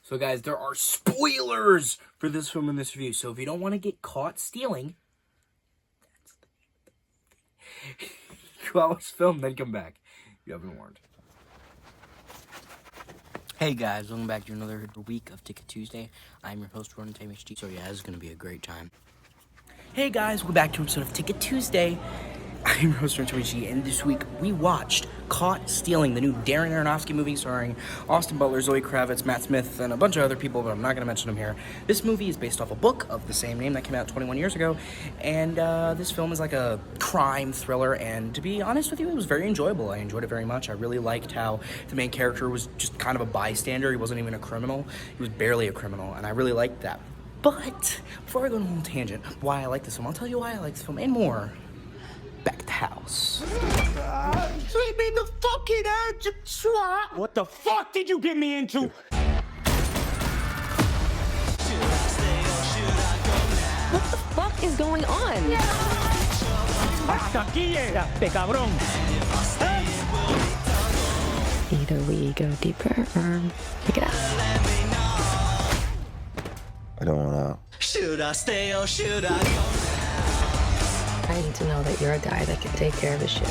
So guys, there are spoilers for this film in this review. So if you don't want to get caught stealing, go out watch the film, then come back. You have been warned. Hey guys, welcome back to another week of Ticket Tuesday. I'm your host, Ron TMHD. So yeah, this is going to be a great time. Hey guys, welcome back to an episode of Ticket Tuesday. I'm your host, Ron TMHD, and this week we watched Caught Stealing, the new Darren Aronofsky movie starring Austin Butler, Zoe Kravitz, Matt Smith, and a bunch of other people, but I'm not going to mention them here. This movie is based off a book of the same name that came out 21 years ago, and this film is like a crime thriller, and to be honest with you, it was very enjoyable. I enjoyed it very much. I really liked how the main character was just kind of a bystander. He wasn't even a criminal. He was barely a criminal, and I really liked that. But before I go on a little tangent, why I like this film, I'll tell you why I like this film and more. Back to the house. Leave me the fucking edge, swat! What the fuck did you get me into? What the fuck is going on? Hasta aquí llegaste, cabrón. Either we go deeper or pick it up. I don't want out. Should I stay or should I go? I need to know that you're a guy that can take care of his shit.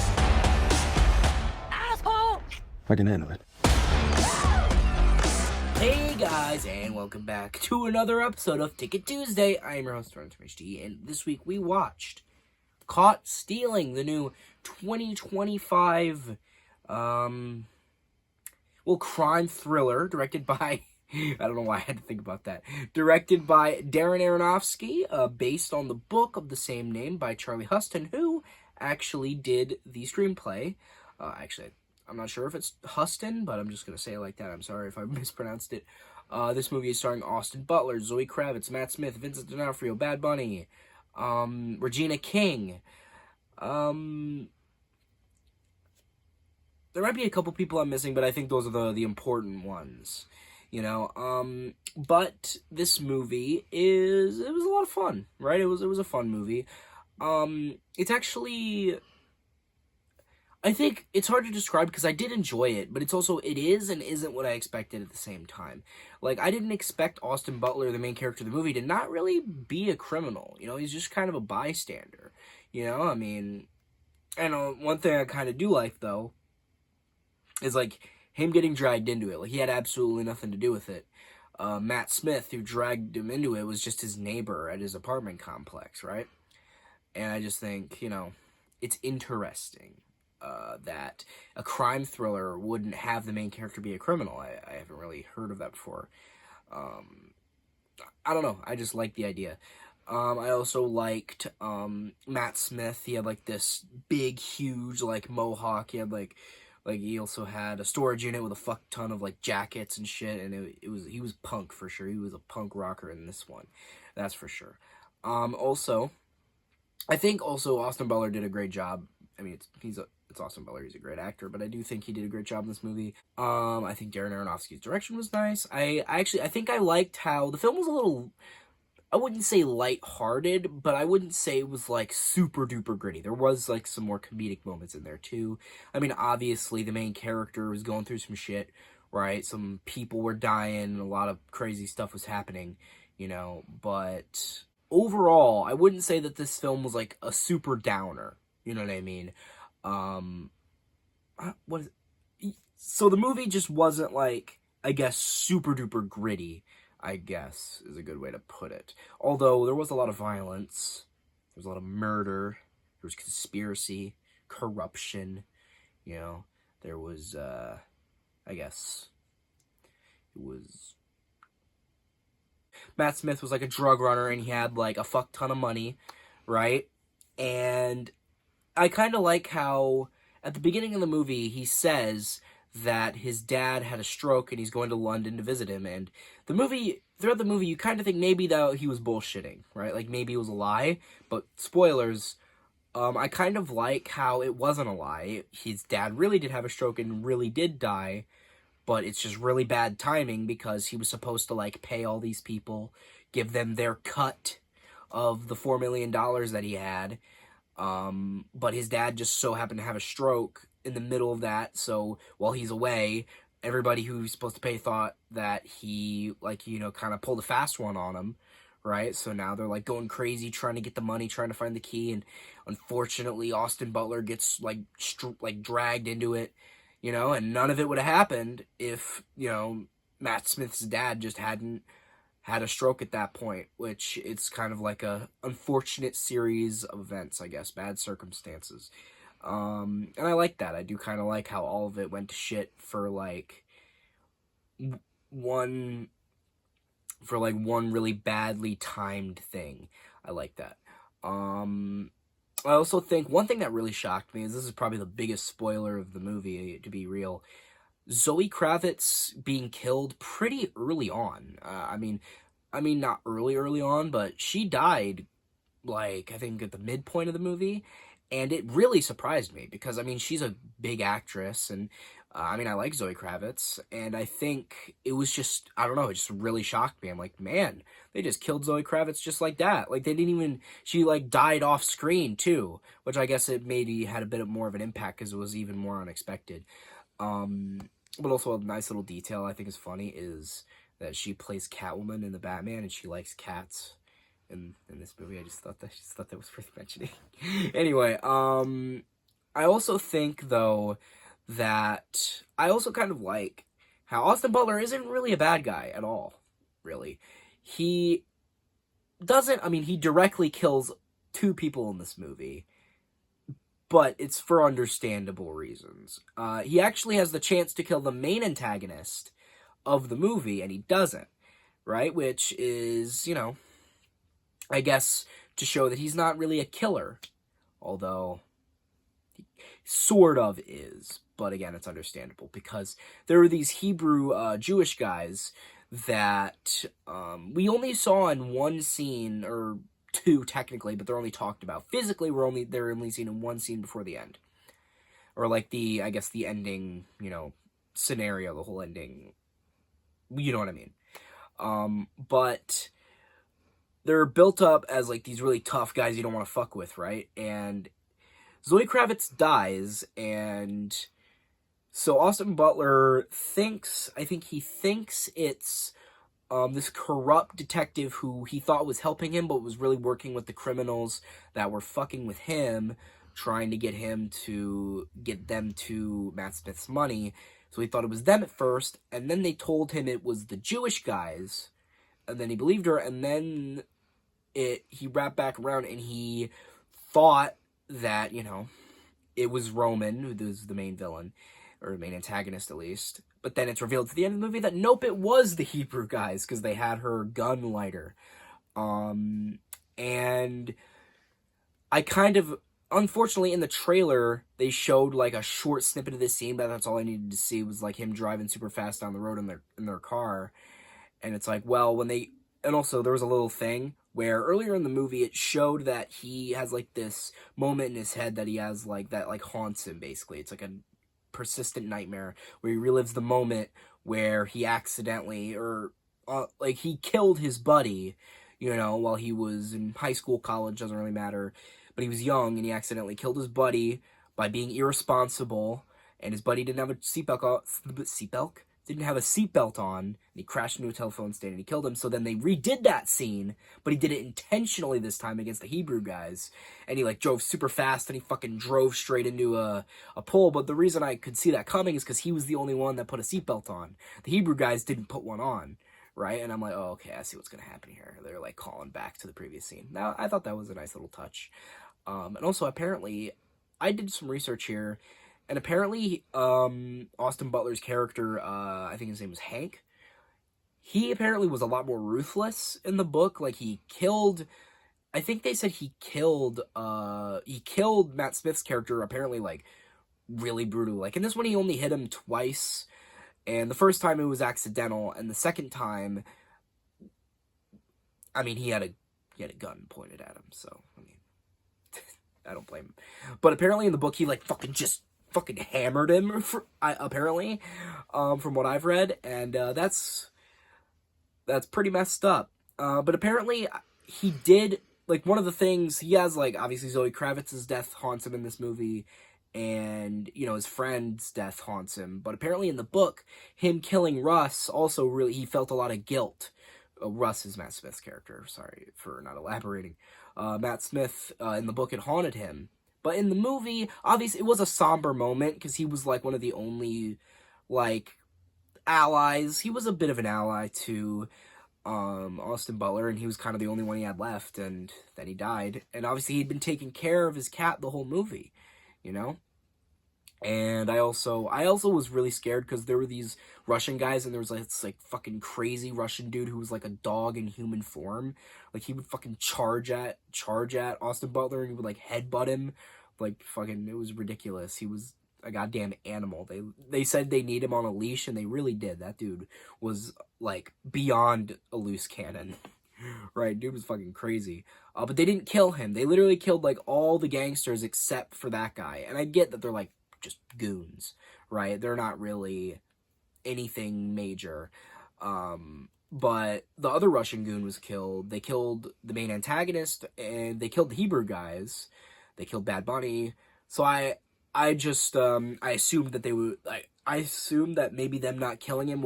Asshole! I can handle it. Hey guys, and welcome back to another episode of Ticket Tuesday. I am your host, Darren, and this week we watched Caught Stealing, the new 2025, crime thriller directed by, I don't know why I had to think about that, directed by Darren Aronofsky, based on the book of the same name by Charlie Huston, who actually did the screenplay. I'm not sure if it's Huston, but I'm just going to say it like that. I'm sorry if I mispronounced it. This movie is starring Austin Butler, Zoe Kravitz, Matt Smith, Vincent D'Onofrio, Bad Bunny, Regina King. There might be a couple people I'm missing, but I think those are the important ones. You know, but this movie it was a lot of fun, right? It was a fun movie. It's actually, I think it's hard to describe because I did enjoy it, but it is and isn't what I expected at the same time. Like, I didn't expect Austin Butler, the main character of the movie, to not really be a criminal. You know, he's just kind of a bystander. You know, I mean, and one thing I kind of do like, though, is, like, him getting dragged into it. Like, he had absolutely nothing to do with it. Matt Smith, who dragged him into it, was just his neighbor at his apartment complex, right? And I just think, you know, it's interesting that a crime thriller wouldn't have the main character be a criminal. I haven't really heard of that before. I don't know. I just like the idea. I also liked Matt Smith. He had, like, this big, huge, like, mohawk. He had, like he also had a storage unit with a fuck ton of, like, jackets and shit, and he was punk for sure. He was a punk rocker in this one, that's for sure. Also, I think also Austin Butler did a great job. I mean, it's Austin Butler. He's a great actor, but I do think he did a great job in this movie. I think Darren Aronofsky's direction was nice. I think I liked how the film was a little, I wouldn't say lighthearted, but I wouldn't say it was, like, super duper gritty. There was, like, some more comedic moments in there, too. I mean, obviously, the main character was going through some shit, right? Some people were dying, a lot of crazy stuff was happening, you know, but overall, I wouldn't say that this film was, like, a super downer, you know what I mean? So the movie just wasn't, like, I guess, super duper gritty, I guess, is a good way to put it. Although, there was a lot of violence, there was a lot of murder, there was conspiracy, corruption, you know, there was, I guess, it was, Matt Smith was, like, a drug runner, and he had, like, a fuck ton of money, right? And I kind of like how, at the beginning of the movie, he says that his dad had a stroke and he's going to London to visit him, and throughout the movie, you kind of think maybe that he was bullshitting, right? Like, maybe it was a lie, but spoilers, I kind of like how it wasn't a lie. His dad really did have a stroke and really did die, but it's just really bad timing because he was supposed to, like, pay all these people, give them their cut of the $4 million that he had, but his dad just so happened to have a stroke in the middle of that, so while he's away, everybody who's supposed to pay thought that he, like, kind of pulled a fast one on him, right? So now they're, like, going crazy trying to get the money, trying to find the key, and unfortunately Austin Butler gets, like, dragged into it, and none of it would have happened if, Matt Smith's dad just hadn't had a stroke at that point, which it's kind of like a unfortunate series of events, I guess, bad circumstances. And I like that. I do kind of like how all of it went to shit for like one really badly timed thing. I like that. I also think one thing that really shocked me is, this is probably the biggest spoiler of the movie, to be real, Zoe Kravitz being killed pretty early on. I mean, not early on, but she died, like, I think at the midpoint of the movie, and it really surprised me, because, I mean, she's a big actress, and, I like Zoe Kravitz, and I think it was just, I don't know, it just really shocked me. I'm like, man, they just killed Zoe Kravitz just like that. Like, they didn't even, she, like, died off screen, too, which I guess it maybe had a bit more of an impact, because it was even more unexpected. But also a nice little detail I think is funny is that she plays Catwoman in the Batman, and she likes cats in this movie. I just thought that was worth mentioning. Anyway, I also think, though, that I also kind of like how Austin Butler isn't really a bad guy at all, really. He directly kills 2 people in this movie, but it's for understandable reasons. He actually has the chance to kill the main antagonist of the movie, and he doesn't, right? Which is, I guess, to show that he's not really a killer, although he sort of is. But again, it's understandable, because there are these Hebrew Jewish guys that we only saw in one scene, or 2 technically, but they're only talked about. Physically, they're only seen in one scene before the end. Or like the ending, scenario, the whole ending. You know what I mean. But they're built up as like these really tough guys you don't want to fuck with, right? And Zoe Kravitz dies, and so Austin Butler thinks it's this corrupt detective who he thought was helping him, but was really working with the criminals that were fucking with him, trying to get them to Matt Smith's money. So he thought it was them at first, and then they told him it was the Jewish guys, and then he believed her, and then he wrapped back around, and he thought that, it was Roman, who was the main villain, or the main antagonist at least. But then it's revealed to the end of the movie that nope, it was the Hebrew guys, because they had her gun lighter. And I kind of, unfortunately, in the trailer, they showed like a short snippet of this scene, but that's all I needed to see was like him driving super fast down the road in their car. And it's like, well, and also there was a little thing where earlier in the movie it showed that he has like this moment in his head that he has like that like haunts him, basically. It's like a persistent nightmare where he relives the moment where he accidentally he killed his buddy, while he was in high school, college, doesn't really matter, but he was young, and he accidentally killed his buddy by being irresponsible, and his buddy didn't have a seatbelt on, and he crashed into a telephone stand, and he killed him. So then they redid that scene, but he did it intentionally this time against the Hebrew guys, and he like drove super fast, and he fucking drove straight into a pole. But the reason I could see that coming is because he was the only one that put a seatbelt on. The Hebrew guys didn't put one on, right? And I'm like, oh, okay, I see what's gonna happen here. They're like calling back to the previous scene. Now, I thought that was a nice little touch. And also, apparently, I did some research here, and apparently, Austin Butler's character, I think his name was Hank, he apparently was a lot more ruthless in the book. Like, I think they said he killed Matt Smith's character, apparently, like, really brutal. Like, in this one, he only hit him twice, and the first time it was accidental, and the second time, he had a gun pointed at him, so, I don't blame him. But apparently in the book, he, like, fucking hammered him, apparently, from what I've read, and that's pretty messed up. But apparently he did, like, one of the things, he has, like, obviously Zoe Kravitz's death haunts him in this movie, and, you know, his friend's death haunts him. But apparently in the book, him killing Russ also really, he felt a lot of guilt. Russ is Matt Smith's character. Sorry for not elaborating. Matt Smith, in the book, it haunted him. But in the movie, obviously, it was a somber moment, because he was, like, one of the only, like, allies. He was a bit of an ally to Austin Butler, and he was kind of the only one he had left, and then he died. And obviously, he'd been taking care of his cat the whole movie, you know? And I also was really scared because there were these Russian guys, and there was like this like fucking crazy Russian dude who was like a dog in human form. Like he would fucking charge at Austin Butler, and he would like headbutt him. Like fucking, it was ridiculous. He was a goddamn animal. They said they need him on a leash, and they really did. That dude was like beyond a loose cannon. Right, dude was fucking crazy. But they didn't kill him. They literally killed like all the gangsters except for that guy. And I get that they're like just goons, right? They're not really anything major. But the other Russian goon was killed. They killed the main antagonist, and they killed the Hebrew guys. They killed Bad Bunny. So I assumed that they would, I assumed that maybe them not killing him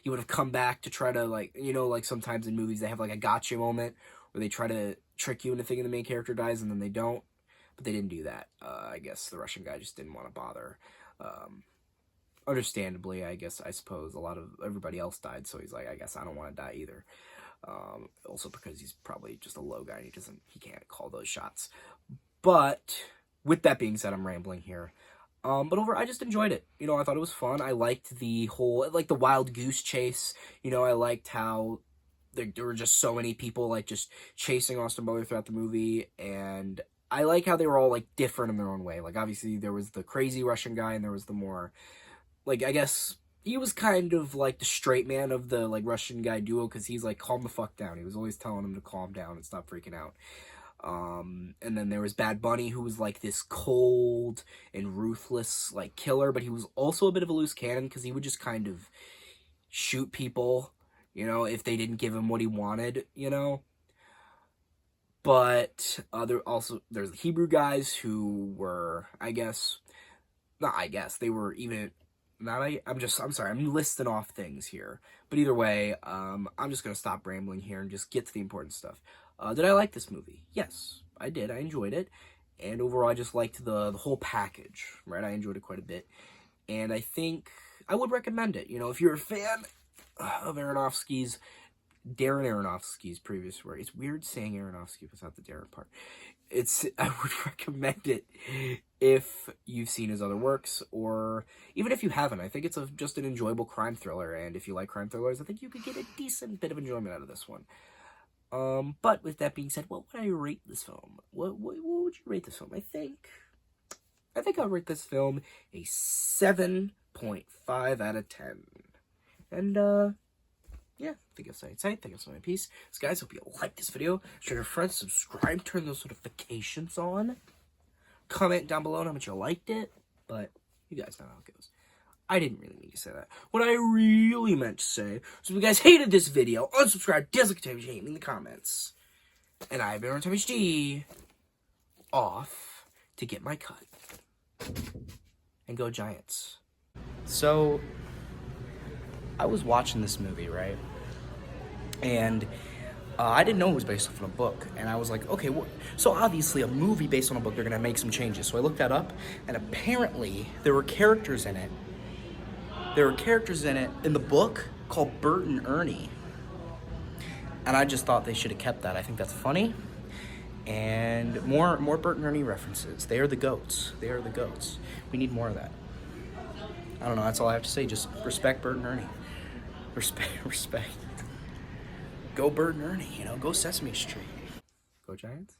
he would have come back to try to, like, you know, like sometimes in movies they have like a gotcha moment where they try to trick you into thinking the main character dies and then they don't. But they didn't do that. I guess the Russian guy just didn't want to bother. Understandably, I suppose everybody else died, so he's like, I guess I don't want to die either. Also because he's probably just a low guy, and he can't call those shots. But with that being said, I'm rambling here. But I just enjoyed it. You know, I thought it was fun. I liked the wild goose chase. You know, I liked how there were just so many people like just chasing Austin Butler throughout the movie, and I like how they were all, like, different in their own way. Like, obviously, there was the crazy Russian guy, and there was the more, like, I guess, he was kind of, like, the straight man of the, like, Russian guy duo, because he's, like, calm the fuck down. He was always telling him to calm down and stop freaking out. And then there was Bad Bunny, who was, like, this cold and ruthless, like, killer, but he was also a bit of a loose cannon, because he would just kind of shoot people, you know, if they didn't give him what he wanted, you know? But there's the Hebrew guys who were, they were even, I'm sorry, I'm listing off things here. But either way, I'm just going to stop rambling here and just get to the important stuff. Did I like this movie? Yes, I did. I enjoyed it. And overall, I just liked the whole package, right? I enjoyed it quite a bit. And I think I would recommend it. You know, if you're a fan of Darren Aronofsky's previous work. It's weird saying Aronofsky without the Darren part. I would recommend it if you've seen his other works, or even if you haven't. I think it's just an enjoyable crime thriller, and if you like crime thrillers, I think you could get a decent bit of enjoyment out of this one. But with that being said, what would I rate this film? What would you rate this film? I think I'll rate this film a 7.5 out of 10. And, yeah, I think I've said my piece. So guys, hope you like this video. Share your friends, subscribe, turn those notifications on. Comment down below how much you liked it. But you guys know how it goes. I didn't really mean to say that. What I really meant to say was if you guys hated this video, unsubscribe, dislike, hate me in the comments. And I've been on HD off to get my cut. And go Giants. So I was watching this movie, right? And I didn't know it was based off of a book. And I was like, okay, so obviously a movie based on a book, they're going to make some changes. So I looked that up, and apparently there were characters in it. In the book called Bert and Ernie. And I just thought they should have kept that. I think that's funny. And more Bert and Ernie references. They are the goats. We need more of that. I don't know, that's all I have to say. Just respect Bert and Ernie. Respect. Go Bert and Ernie, you know, go Sesame Street. Go Giants.